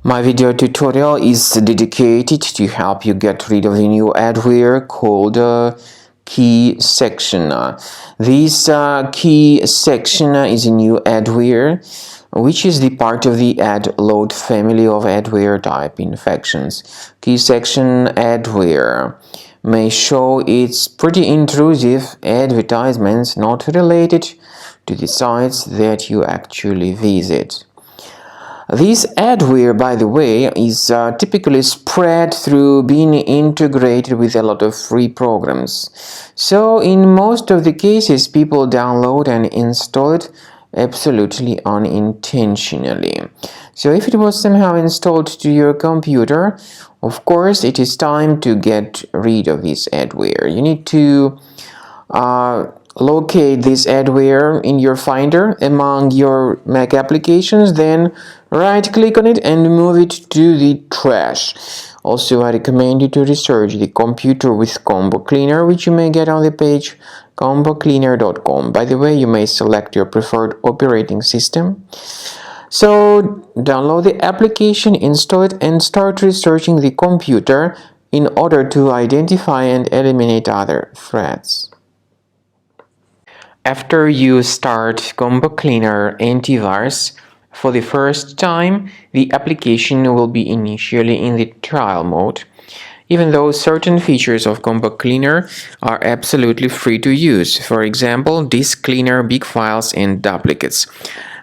My video tutorial is dedicated to help you get rid of the new adware called KeySection. This KeySection is a new adware which is the part of the adload family of adware type infections. KeySection adware may show its pretty intrusive advertisements not related to the sites that you actually visit. This adware, by the way, is typically spread through being integrated with a lot of free programs. So in most of the cases, people download and install it absolutely unintentionally. So if it was somehow installed to your computer, of course, it is time to get rid of this adware. You need to locate this adware in your Finder among your Mac applications, then right-click on it and move it to the trash. Also, I recommend you to research the computer with combo cleaner, which you may get on the page combocleaner.com. By the way, you may select your preferred operating system. So download the application, install it, and start researching the computer in order to identify and eliminate other threats. After you start Combo Cleaner Antivirus for the first time, the application will be initially in the trial mode, even though certain features of Combo Cleaner are absolutely free to use. For example, disk cleaner, big files, and duplicates.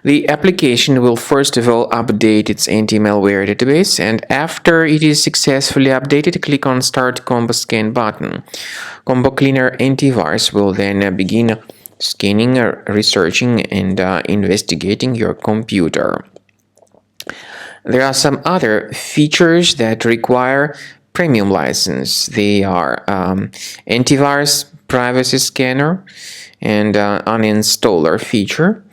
The application will first of all update its anti-malware database, and after it is successfully updated, click on Start Combo Scan button. Combo Cleaner Antivirus will then begin scanning, researching, and investigating your computer. There are some other features that require premium license. They are antivirus, privacy scanner, and uninstaller feature.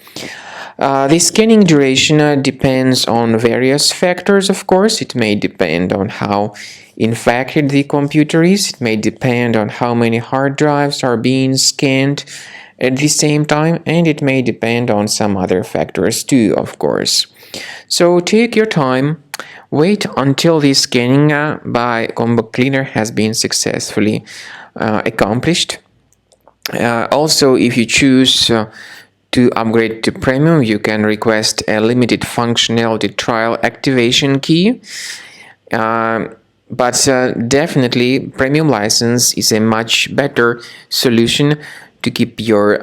The scanning duration depends on various factors, of course. It may depend on how infected the computer is. It may depend on how many hard drives are being scanned at the same time, and it may depend on some other factors too, of course. So take your time, wait until the scanning by Combo Cleaner has been successfully accomplished. Also, if you choose to upgrade to premium, you can request a limited functionality trial activation key. But definitely premium license is a much better solution to keep your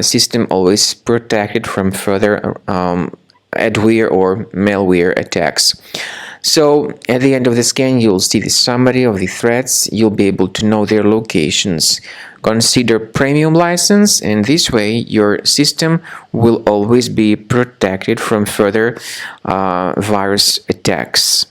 system always protected from further adware or malware attacks. So at the end of the scan, you'll see the summary of the threats. You'll be able to know their locations. Consider premium license, and this way your system will always be protected from further virus attacks.